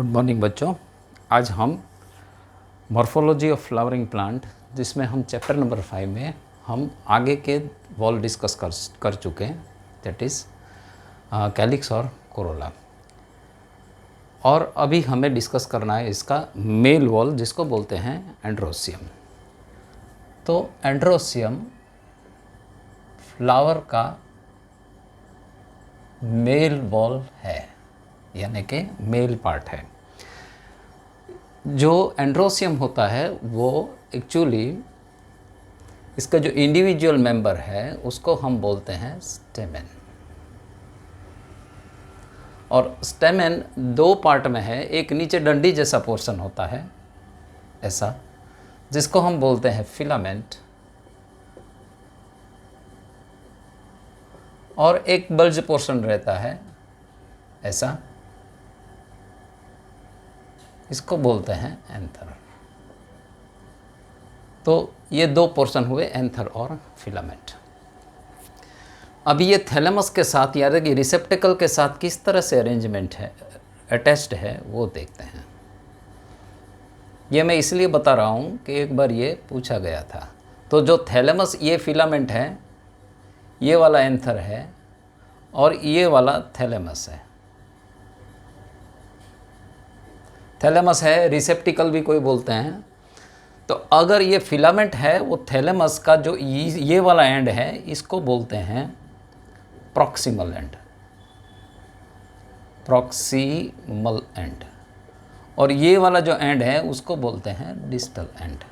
Good morning बच्चों। आज हम मॉर्फोलॉजी ऑफ फ्लावरिंग प्लांट, जिसमें हम चैप्टर नंबर 5 में हम आगे के वॉल डिस्कस कर चुके हैं, दैट इज़ कैलिक्स और कोरोला। और अभी हमें डिस्कस करना है इसका मेल वॉल, जिसको बोलते हैं एंड्रोसियम। तो एंड्रोसियम फ्लावर का मेल वॉल है, यानी कि मेल पार्ट है। जो एंड्रोसियम होता है वो एक्चुअली इसका जो इंडिविजुअल मेंबर है उसको हम बोलते हैं स्टेमेन। और स्टेमेन दो पार्ट में है, एक नीचे डंडी जैसा पोर्शन होता है ऐसा, जिसको हम बोलते हैं फिलामेंट, और एक बल्ज पोर्शन रहता है ऐसा, इसको बोलते हैं एंथर। तो ये दो पोर्शन हुए, एंथर और फिलामेंट। अब ये थैलेमस के साथ यानी कि रिसेप्टिकल के साथ किस तरह से अरेंजमेंट है, अटैच्ड है, वो देखते हैं। ये मैं इसलिए बता रहा हूँ कि एक बार ये पूछा गया था। तो जो थैलेमस, ये फिलामेंट है, ये वाला एंथर है, और ये वाला थैलेमस है। थैलेमस है, रिसेप्टिकल भी कोई बोलते हैं। तो अगर ये फिलामेंट है, वो थैलेमस का जो ये वाला एंड है, इसको बोलते हैं प्रॉक्सिमल एंड, प्रॉक्सिमल एंड। और ये वाला जो एंड है उसको बोलते हैं डिस्टल एंड।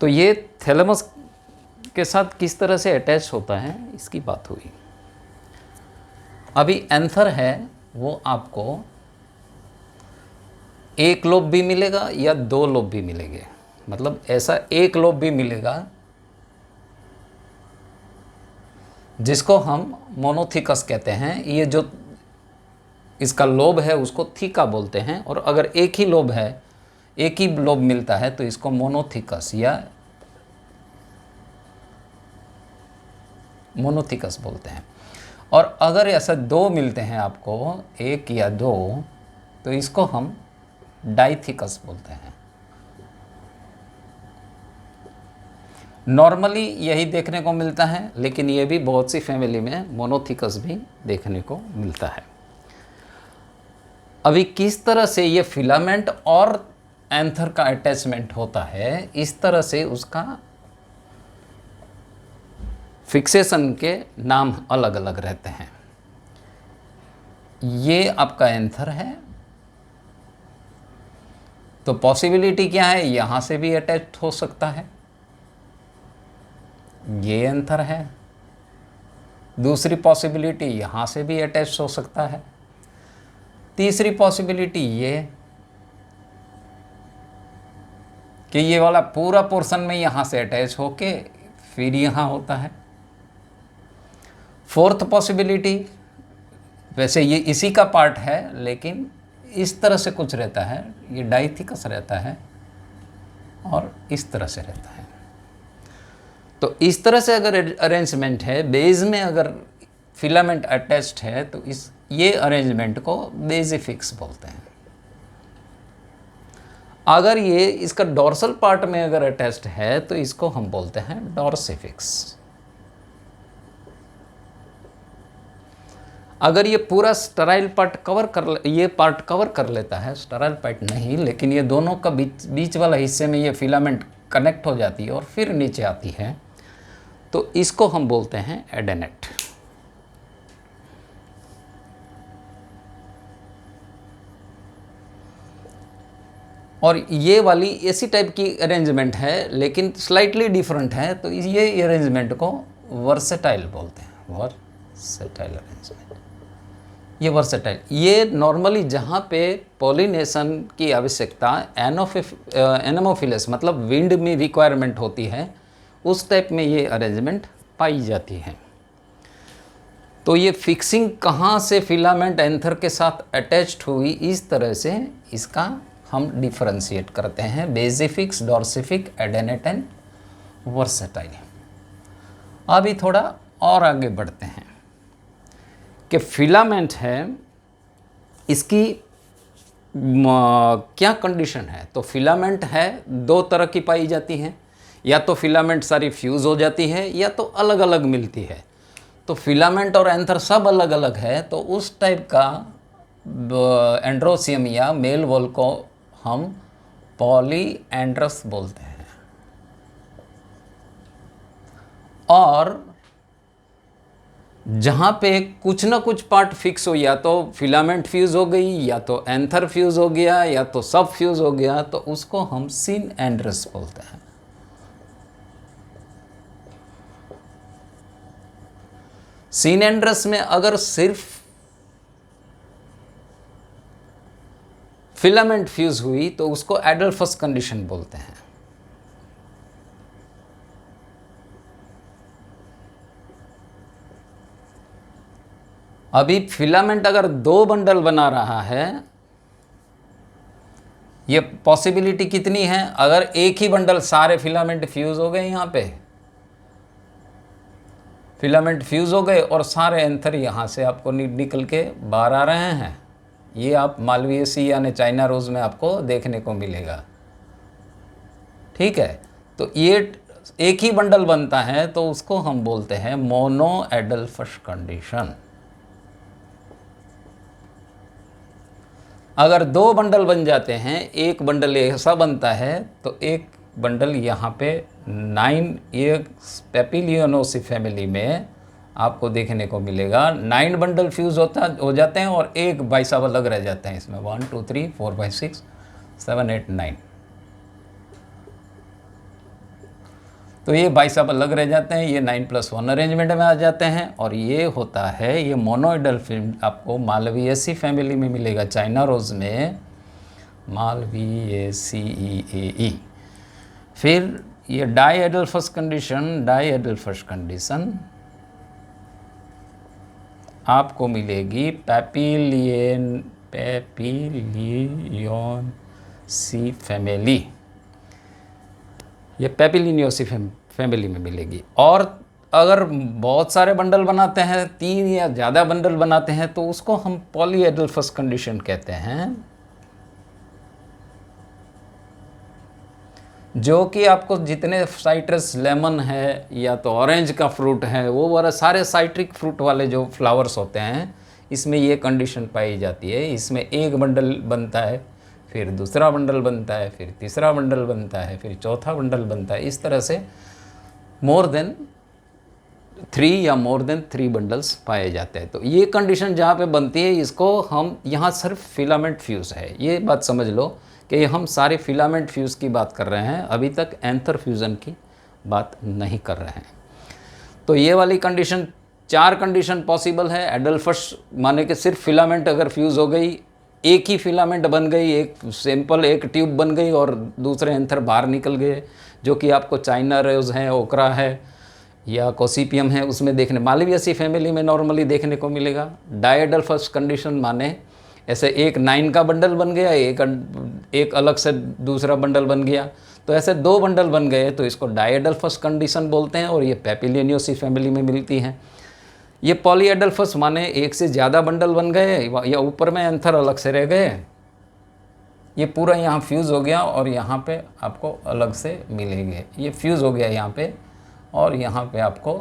तो ये थैलेमस के साथ किस तरह से अटैच होता है, इसकी बात हुई। अभी एंथर है, वो आपको एक लोब भी मिलेगा या दो लोब भी मिलेंगे। मतलब ऐसा एक लोब भी मिलेगा जिसको हम मोनोथिकस कहते हैं। ये जो इसका लोब है उसको थीका बोलते हैं। और अगर एक ही लोब है, एक ही लोब मिलता है, तो इसको मोनोथिकस या मोनोथिकस बोलते हैं। और अगर ऐसा दो मिलते हैं आपको, एक या दो, तो इसको हम डाइथिकस बोलते हैं। नॉर्मली यही देखने को मिलता है, लेकिन ये भी बहुत सी फैमिली में मोनोथिकस भी देखने को मिलता है। अभी किस तरह से ये फिलामेंट और एंथर का अटैचमेंट होता है, इस तरह से उसका फिक्सेशन के नाम अलग अलग रहते हैं। ये आपका एंथर है, तो पॉसिबिलिटी क्या है, यहाँ से भी अटैच हो सकता है। ये एंथर है। दूसरी पॉसिबिलिटी, यहाँ से भी अटैच हो सकता है। तीसरी पॉसिबिलिटी ये कि ये वाला पूरा पोर्शन में यहाँ से अटैच होके फिर यहाँ होता है। फोर्थ पॉसिबिलिटी, वैसे ये इसी का पार्ट है, लेकिन इस तरह से कुछ रहता है, ये डाइथिकस रहता है और इस तरह से रहता है। तो इस तरह से अगर अरेंजमेंट है, बेस में अगर फिलामेंट अटैच्ड है, तो ये अरेंजमेंट को बेसिफिक्स बोलते हैं। अगर ये इसका डोर्सल पार्ट में अगर अटैच्ड है, तो इसको हम बोलते हैं डोर्सिफिक्स। अगर ये पूरा स्टराइल पार्ट ये पार्ट कवर कर लेता है, स्टराइल पार्ट नहीं, लेकिन ये दोनों का बीच वाला हिस्से में ये फिलामेंट कनेक्ट हो जाती है और फिर नीचे आती है, तो इसको हम बोलते हैं एडेनेट। और ये वाली ऐसी टाइप की अरेंजमेंट है, लेकिन स्लाइटली डिफरेंट है, तो ये अरेंजमेंट को वर्सेटाइल बोलते हैं। वर्सेटाइल अरेंजमेंट, ये वर्सेटाइल। ये नॉर्मली जहाँ पे पॉलिनेशन की आवश्यकता एनेमोफिलस मतलब विंड में रिक्वायरमेंट होती है, उस टाइप में ये अरेंजमेंट पाई जाती है। तो ये फिक्सिंग कहाँ से फिलामेंट एंथर के साथ अटैच्ड हुई, इस तरह से इसका हम डिफरेंशिएट करते हैं, बेसिफिक्स, डॉर्सिफिक, एडेनेट एंड वर्सेटाइल। अभी थोड़ा और आगे बढ़ते हैं कि फिलामेंट है, इसकी क्या कंडीशन है, तो फिलामेंट है दो तरह की पाई जाती हैं, या तो फिलामेंट सारी फ्यूज़ हो जाती है या तो अलग अलग मिलती है। तो फिलामेंट और एंथर सब अलग अलग है, तो उस टाइप का एंड्रोसियम या मेल वॉल को हम पॉलीएंड्रस बोलते हैं। और जहाँ पे कुछ ना कुछ पार्ट फिक्स हो, या तो फिलामेंट फ्यूज़ हो गई, या तो एंथर फ्यूज़ हो गया, या तो सब फ्यूज़ हो गया, तो उसको हम सिन एंड्रस बोलते हैं। सिन एंड्रस में अगर सिर्फ फिलामेंट फ्यूज़ हुई तो उसको एडल्फस कंडीशन बोलते हैं। अभी फिलामेंट अगर दो बंडल बना रहा है, ये पॉसिबिलिटी कितनी है, अगर एक ही बंडल सारे फिलामेंट फ्यूज हो गए, यहाँ पे फिलामेंट फ्यूज हो गए और सारे एंथर यहाँ से आपको निकल के बाहर आ रहे हैं, ये आप मालवीएसी यानी चाइना रोज में आपको देखने को मिलेगा। ठीक है, तो ये एक ही बंडल बनता है तो उसको हम बोलते हैं मोनो एडल्फस कंडीशन। अगर दो बंडल बन जाते हैं, एक बंडल ऐसा बनता है तो एक बंडल यहाँ पे 9, ये पेपिलियोनोसी फैमिली में आपको देखने को मिलेगा 9 बंडल फ्यूज हो जाते हैं और एक भाई साहब अलग रह जाते हैं इसमें 1 2 3 4 5 6 7 8 9। तो ये भाई साहब अलग रह जाते हैं, ये 9+1 अरेंजमेंट में आ जाते हैं, और ये होता है ये मोनोइडल फिल्म आपको मालवीएसी फैमिली में मिलेगा, चाइना रोज में मालवीएसी। फिर ये डाई एडल्फस कंडीशन आपको मिलेगी पेपिलियनसी फैमिली, ये पेपिलियोनोसी फैमिली में मिलेगी। और अगर बहुत सारे बंडल बनाते हैं, 3 या ज़्यादा बंडल बनाते हैं, तो उसको हम पॉलीएडल्फस कंडीशन कहते हैं, जो कि आपको जितने साइट्रस लेमन है या तो ऑरेंज का फ्रूट है, वो वाला सारे साइट्रिक फ्रूट वाले जो फ्लावर्स होते हैं, इसमें ये कंडीशन पाई जाती है। इसमें एक बंडल बनता है, फिर दूसरा बंडल बनता है, फिर तीसरा बंडल बनता है, फिर चौथा बंडल बनता है, इस तरह से मोर देन 3 या मोर देन 3 बंडल्स पाए जाते हैं। तो ये कंडीशन जहाँ पे बनती है, इसको हम यहाँ सिर्फ फिलामेंट फ्यूज़ है, ये बात समझ लो कि हम सारे फिलामेंट फ्यूज़ की बात कर रहे हैं, अभी तक एंथर फ्यूज़न की बात नहीं कर रहे हैं। तो ये वाली कंडीशन, 4 कंडीशन पॉसिबल है। एडल्फस माने कि सिर्फ फिलामेंट अगर फ्यूज़ हो गई, एक ही फिलामेंट बन गई, एक सिंपल एक ट्यूब बन गई और दूसरे एंथर बाहर निकल गए, जो कि आपको चाइना रोज है, ओकरा है या कोसीपियम है, उसमें देखने मालवीएसी फैमिली में नॉर्मली देखने को मिलेगा। डायएडल्फस कंडीशन माने ऐसे एक 9 का बंडल बन गया, एक अलग से दूसरा बंडल बन गया, तो ऐसे 2 बंडल बन गए, तो इसको डायएडल्फस कंडीशन बोलते हैं, और ये पेपिलियोनोसी फैमिली में मिलती हैं। ये पॉलीएडल्फस माने एक से ज़्यादा बंडल बन गए या ऊपर में एंथर अलग से रह गए, ये पूरा यहाँ फ्यूज़ हो गया और यहाँ पे आपको अलग से मिलेंगे, ये फ्यूज़ हो गया यहाँ पे और यहाँ पे आपको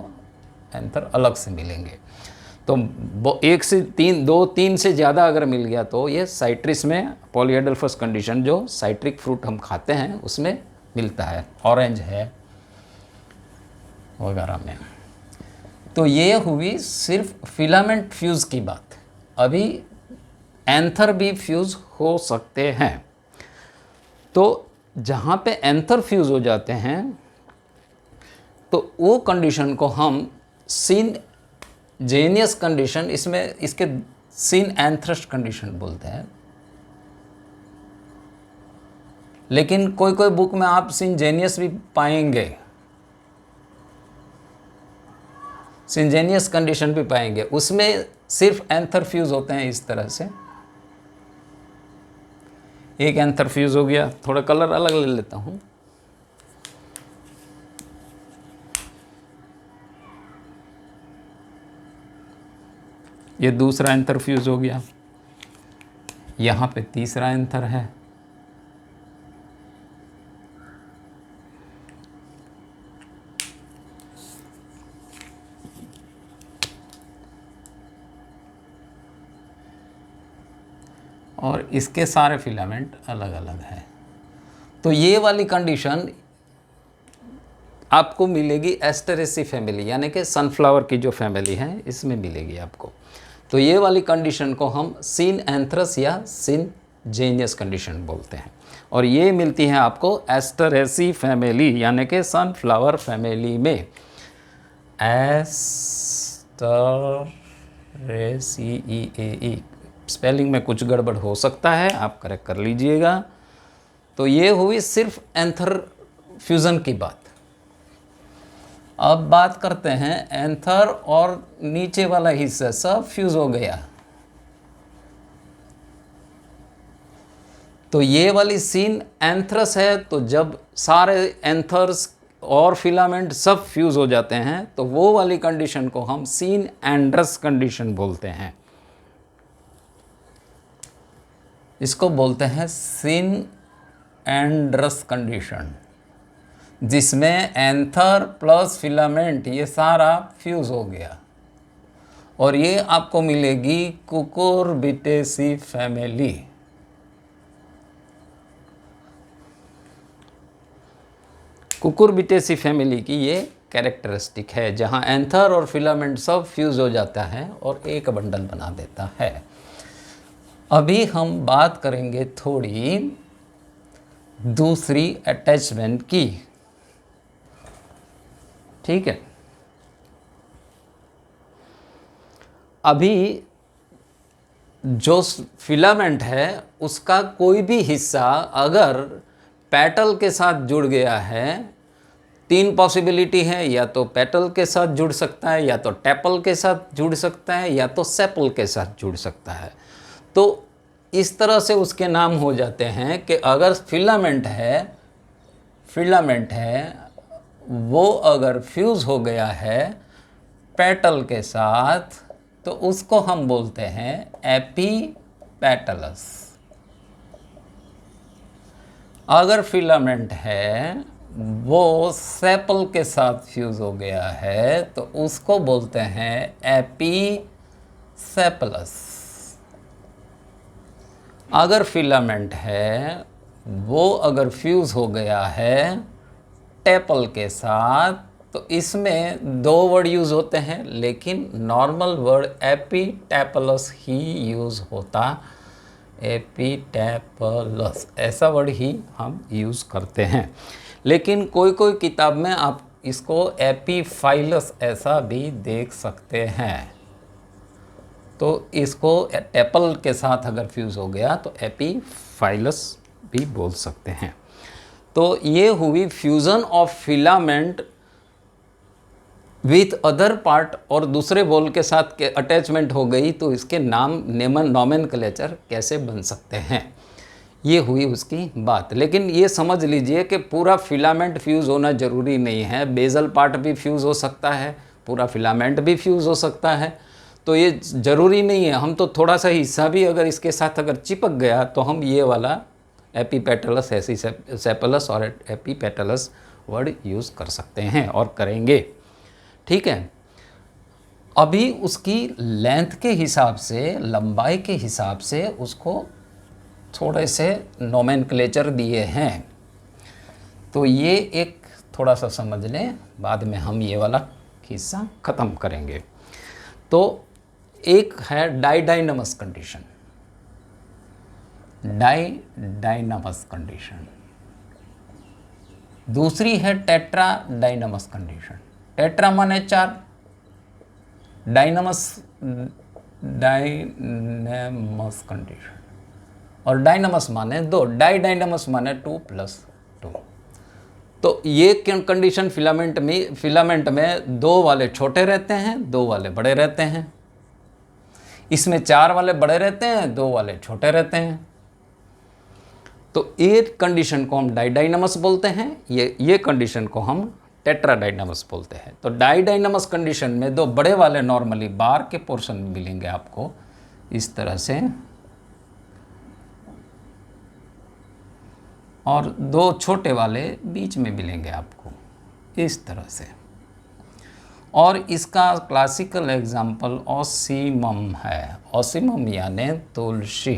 एंथर अलग से मिलेंगे। तो 1 से 3, 2 3 से ज़्यादा अगर मिल गया तो ये साइट्रिस में पॉलीएडल्फस कंडीशन, जो साइट्रिक फ्रूट हम खाते हैं उसमें मिलता है, ऑरेंज है वगैरह में। तो ये हुई सिर्फ फिलामेंट फ्यूज़ की बात। अभी एंथर भी फ्यूज़ हो सकते हैं। तो जहाँ पे एंथर फ्यूज़ हो जाते हैं तो वो कंडीशन को हम सिन जेनियस कंडीशन, इसमें इसके सिन एंथ्रस कंडीशन बोलते हैं। लेकिन कोई कोई बुक में आप सिन जेनियस भी पाएंगे, सिंजेनियस कंडीशन भी पाएंगे, उसमें सिर्फ एंथर फ्यूज होते हैं इस तरह से। एक एंथर फ्यूज हो गया, थोड़ा कलर अलग ले लेता हूँ। ये दूसरा एंथर फ्यूज हो गया, यहाँ पे तीसरा एंथर है, और इसके सारे फिलामेंट अलग अलग हैं। तो ये वाली कंडीशन आपको मिलेगी एस्टेरेसी फैमिली, यानी कि सनफ्लावर की जो फैमिली है इसमें मिलेगी आपको। तो ये वाली कंडीशन को हम सिन एंथ्रस या सिन जेनियस कंडीशन बोलते हैं, और ये मिलती है आपको एस्टेरेसी फैमिली यानी कि सनफ्लावर फैमिली में। एस्टेरेसी स्पेलिंग में कुछ गड़बड़ हो सकता है, आप करेक्ट कर लीजिएगा। तो ये हुई सिर्फ एंथर फ्यूज़न की बात। अब बात करते हैं एंथर और नीचे वाला हिस्सा सब फ्यूज हो गया, तो ये वाली सीन एंथ्रस है। तो जब सारे एंथर्स और फिलामेंट सब फ्यूज हो जाते हैं तो वो वाली कंडीशन को हम सीन एंड्रस कंडीशन बोलते हैं। इसको बोलते हैं सीन एंड्रस कंडीशन, जिसमें एंथर प्लस फिलामेंट ये सारा फ्यूज हो गया, और ये आपको मिलेगी कुकुरबिटेसी फैमिली। कुकुरबिटेसी फैमिली की ये कैरेक्टरिस्टिक है, जहाँ एंथर और फिलामेंट सब फ्यूज हो जाता है और एक बंडल बना देता है। अभी हम बात करेंगे थोड़ी दूसरी अटैचमेंट की, ठीक है। अभी जो फिलामेंट है उसका कोई भी हिस्सा अगर पेटल के साथ जुड़ गया है, तीन पॉसिबिलिटी है, या तो पेटल के साथ जुड़ सकता है, या तो टेपल के साथ जुड़ सकता है, या तो सेपल के साथ जुड़ सकता है। तो इस तरह से उसके नाम हो जाते हैं कि अगर फिलामेंट है वो अगर फ्यूज़ हो गया है पेटल के साथ तो उसको हम बोलते हैं एपीपेटलस। अगर फिलामेंट है वो सेपल के साथ फ्यूज़ हो गया है तो उसको बोलते हैं एपीसेपलस। अगर फिलामेंट है वो अगर फ्यूज़ हो गया है टेपल के साथ तो इसमें दो वर्ड यूज़ होते हैं, लेकिन नॉर्मल वर्ड एपीटेपलस ही यूज़ होता, एपीटेपलस ऐसा वर्ड ही हम यूज़ करते हैं। लेकिन कोई कोई किताब में आप इसको एपीफाइलस ऐसा भी देख सकते हैं। तो इसको टेपल के साथ अगर फ्यूज़ हो गया तो एपीफाइलस भी बोल सकते हैं। तो ये हुई fusion of filament with other part, और दूसरे बॉल के साथ के अटैचमेंट हो गई तो इसके नाम नोमेनक्लेचर कैसे बन सकते हैं, ये हुई उसकी बात। लेकिन ये समझ लीजिए कि पूरा फिलामेंट फ्यूज़ होना ज़रूरी नहीं है, बेजल पार्ट भी फ्यूज़ हो सकता है, पूरा फिलामेंट भी फ्यूज़ हो सकता है। तो ये ज़रूरी नहीं है, हम तो थोड़ा सा हिस्सा भी अगर इसके साथ अगर चिपक गया तो हम ये वाला एपीपेटलस एपीसेपलस और एपीपेटलस वर्ड यूज़ कर सकते हैं और करेंगे, ठीक है। अभी उसकी लेंथ के हिसाब से, लंबाई के हिसाब से उसको थोड़े से नोमेनक्लेचर दिए हैं, तो ये एक थोड़ा सा समझ लें, बाद में हम ये वाला हिस्सा ख़त्म करेंगे। तो एक है डाइडाइनमस कंडीशन, डाइडाइनमस कंडीशन। दूसरी है टेट्राडाइनमस कंडीशन। टेट्रा माने 4, डाइनमस कंडीशन, और डाइनमस माने 2, डाइडाइनमस माने 2+2। तो ये कंडीशन फिलामेंट में 2 वाले छोटे रहते हैं, 2 वाले बड़े रहते हैं। इसमें 4 वाले बड़े रहते हैं, 2 वाले छोटे रहते हैं। तो ये कंडीशन को हम डाइडाइनमस बोलते हैं, ये कंडीशन को हम टेट्राडाइनमस बोलते हैं। तो डाइडाइनमस कंडीशन में 2 बड़े वाले नॉर्मली बार के पोर्शन में मिलेंगे आपको इस तरह से, और 2 छोटे वाले बीच में मिलेंगे आपको इस तरह से। और इसका क्लासिकल एग्जाम्पल ऑसिमम है। ऑसिमम यानी तुलसी,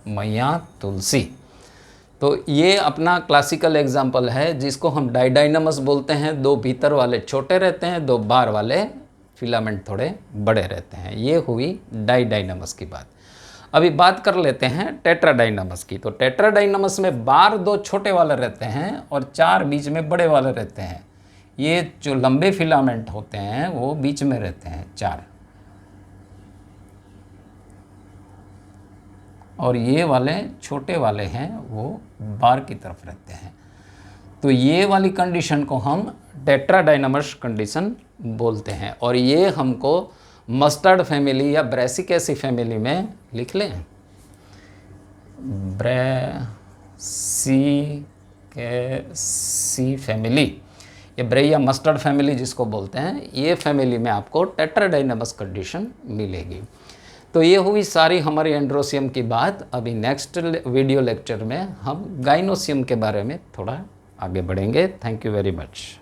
मैया तुलसी। तो ये अपना क्लासिकल एग्जाम्पल है जिसको हम डाइडाइनमस बोलते हैं। 2 भीतर वाले छोटे रहते हैं, 2 बाहर वाले फिलामेंट थोड़े बड़े रहते हैं। ये हुई डाइडाइनमस की बात। अभी बात कर लेते हैं टेट्राडाइनमस की। तो टेट्राडाइनमस में बाहर 2 छोटे वाले रहते हैं और 4 बीच में बड़े वाले रहते हैं। ये जो लंबे फिलामेंट होते हैं वो बीच में रहते हैं 4, और ये वाले छोटे वाले हैं वो बाहर की तरफ रहते हैं। तो ये वाली कंडीशन को हम टेट्राडाइनमस कंडीशन बोलते हैं। और ये हमको मस्टर्ड फैमिली या ब्रेसिकेसी फैमिली में लिख लें। ब्रेसिकेसी फैमिली, ये ब्रे या मस्टर्ड फैमिली जिसको बोलते हैं, ये फैमिली में आपको टेट्राडाइनमस कंडीशन मिलेगी। तो ये हुई सारी हमारी एंड्रोसियम की बात। अभी नेक्स्ट वीडियो लेक्चर में हम गाइनोसियम के बारे में थोड़ा आगे बढ़ेंगे। Thank you very much.